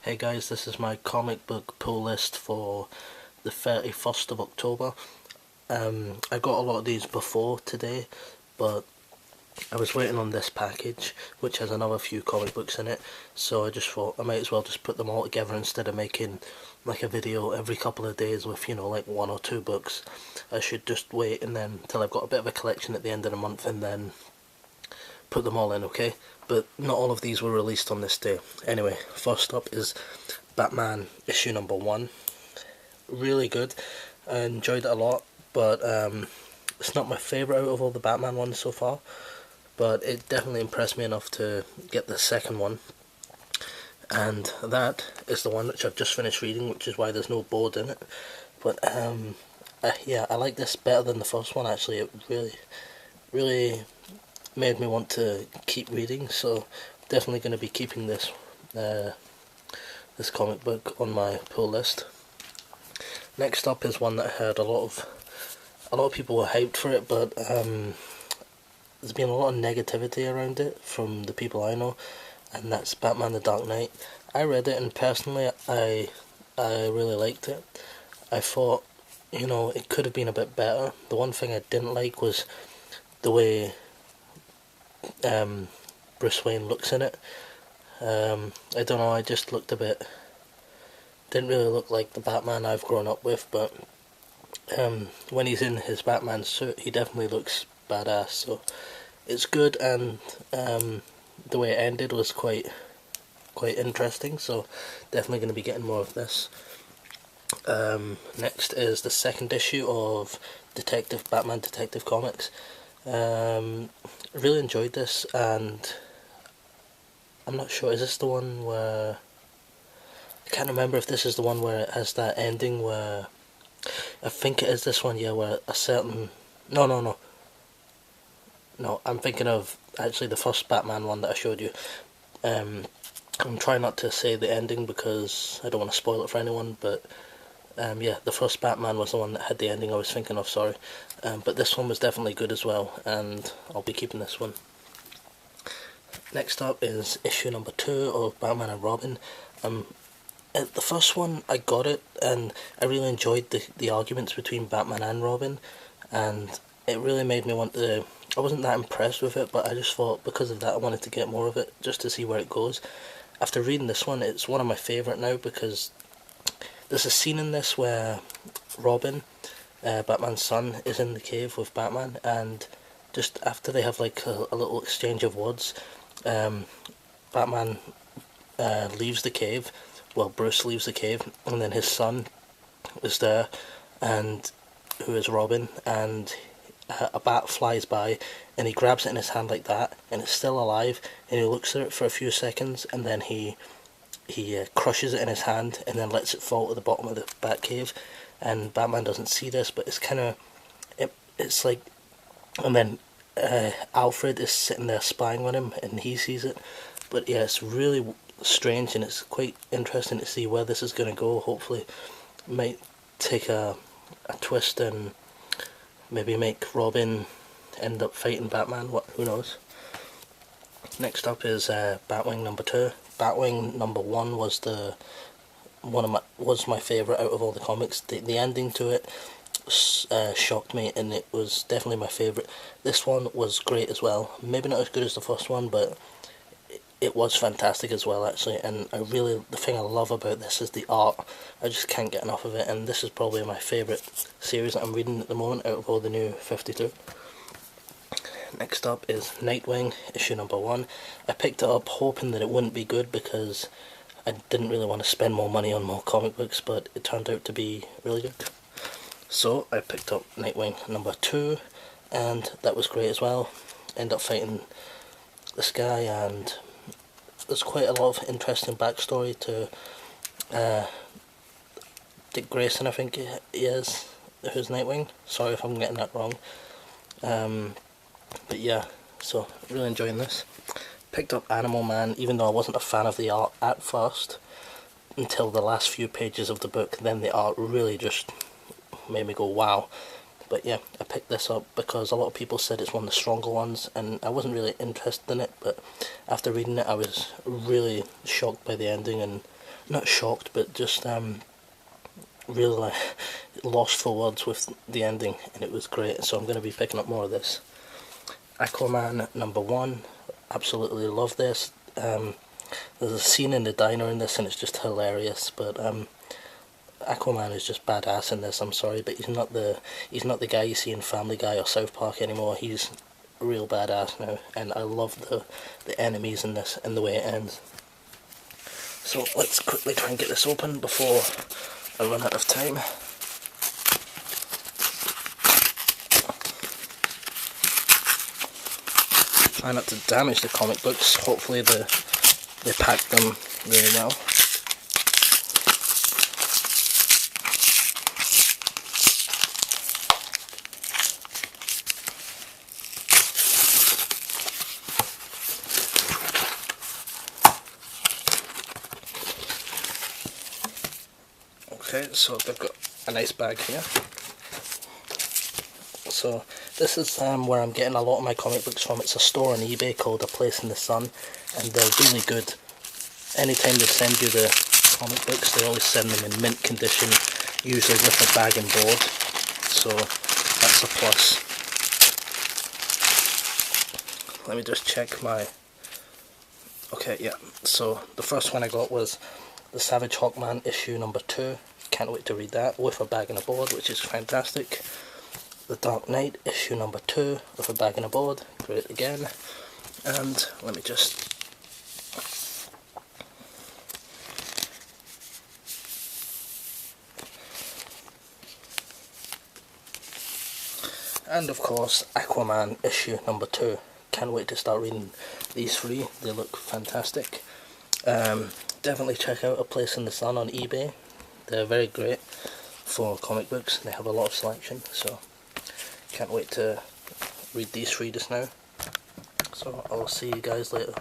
Hey guys, this is my comic book pull list for the 31st of October. I got a lot of these before today, but I was waiting on this package, which has another few comic books in it, so I just thought I might as well just put them all together instead of making like a video every couple of days with, like one or two books. I should just wait and then till I've got a bit of a collection at the end of the month and then put them all in, okay? But not all of these were released on this day. Anyway, first up is Batman issue number 1. Really good. I enjoyed it a lot, but it's not my favourite out of all the Batman ones so far, but it definitely impressed me enough to get the second one. And that is the one which I've just finished reading, which is why there's no board in it. But yeah, I like this better than the first one actually. It really made me want to keep reading, so definitely going to be keeping this this comic book on my pull list. Next up is one that I heard a lot of people were hyped for it, but there's been a lot of negativity around it from the people I know, and that's Batman the Dark Knight. I read it and personally I really liked it. I thought, it could have been a bit better. The one thing I didn't like was the way Bruce Wayne looks in it. I don't know, I just looked a bit, didn't really look like the Batman I've grown up with, but when he's in his Batman suit he definitely looks badass, so it's good, and the way it ended was quite interesting, so definitely going to be getting more of this. Next is the second issue of Batman Detective Comics. Really enjoyed this, and I'm not sure, is this the one where, I can't remember if this is the one where it has that ending where, I think it is this one, yeah, where a certain, no, I'm thinking of actually the first Batman one that I showed you. I'm trying not to say the ending because I don't want to spoil it for anyone, but yeah, the first Batman was the one that had the ending I was thinking of, sorry. But this one was definitely good as well, and I'll be keeping this one. Next up is issue number 2 of Batman and Robin. The first one, I got it, and I really enjoyed the arguments between Batman and Robin, and it really made me want to, I wasn't that impressed with it, but I just thought because of that I wanted to get more of it, just to see where it goes. After reading this one, it's one of my favourite now, because there's a scene in this where Robin, Batman's son, is in the cave with Batman, and just after they have like a little exchange of words, Batman leaves the cave, well, Bruce leaves the cave, and then his son is there, and who is Robin, and a bat flies by, and he grabs it in his hand like that, and it's still alive, and he looks at it for a few seconds, and then he crushes it in his hand, and then lets it fall to the bottom of the Batcave, and Batman doesn't see this, but it's kind of, it's like, and then Alfred is sitting there spying on him, and he sees it, but yeah, it's really strange, and it's quite interesting to see where this is going to go. Hopefully it might take a twist and maybe make Robin end up fighting Batman, who knows. Next up is Batwing number 2. Batwing number 1 was my favourite out of all the comics. The ending to it shocked me, and it was definitely my favourite. This one was great as well. Maybe not as good as the first one, but it was fantastic as well, actually. And the thing I love about this is the art. I just can't get enough of it, and this is probably my favourite series that I'm reading at the moment out of all the new 52. Next up is Nightwing, issue number 1. I picked it up hoping that it wouldn't be good because I didn't really want to spend more money on more comic books, but it turned out to be really good. So I picked up Nightwing number 2, and that was great as well. Ended up fighting this guy, and there's quite a lot of interesting backstory to Dick Grayson, I think he is, who's Nightwing. Sorry if I'm getting that wrong. But yeah, so really enjoying this. Picked up Animal Man, even though I wasn't a fan of the art at first, until the last few pages of the book. Then the art really just made me go wow. But yeah, I picked this up because a lot of people said it's one of the stronger ones, and I wasn't really interested in it, but after reading it I was really shocked by the ending, and not shocked, but just really like, lost for words with the ending, and it was great. So I'm going to be picking up more of this. Aquaman #1, absolutely love this. There's a scene in the diner in this, and it's just hilarious. But Aquaman is just badass in this. I'm sorry, but he's not the guy you see in Family Guy or South Park anymore. He's real badass now, and I love the enemies in this and the way it ends. So let's quickly try and get this open before I run out of time. Try not to damage the comic books. Hopefully they packed them really well. Okay, so they've got a nice bag here. So this is where I'm getting a lot of my comic books from. It's a store on eBay called A Place in the Sun, and they're really good. Anytime they send you the comic books, they always send them in mint condition, usually with a bag and board, so that's a plus. Let me just check my... Okay, yeah, so the first one I got was the Savage Hawkman issue #2. Can't wait to read that, with a bag and a board, which is fantastic. The Dark Knight issue #2 with a bag and a board, great again. And let me just... And of course, Aquaman issue #2. Can't wait to start reading these three, they look fantastic. Definitely check out A Place in the Sun on eBay. They're very great for comic books, they have a lot of selection, so can't wait to read these three just now. So I'll see you guys later.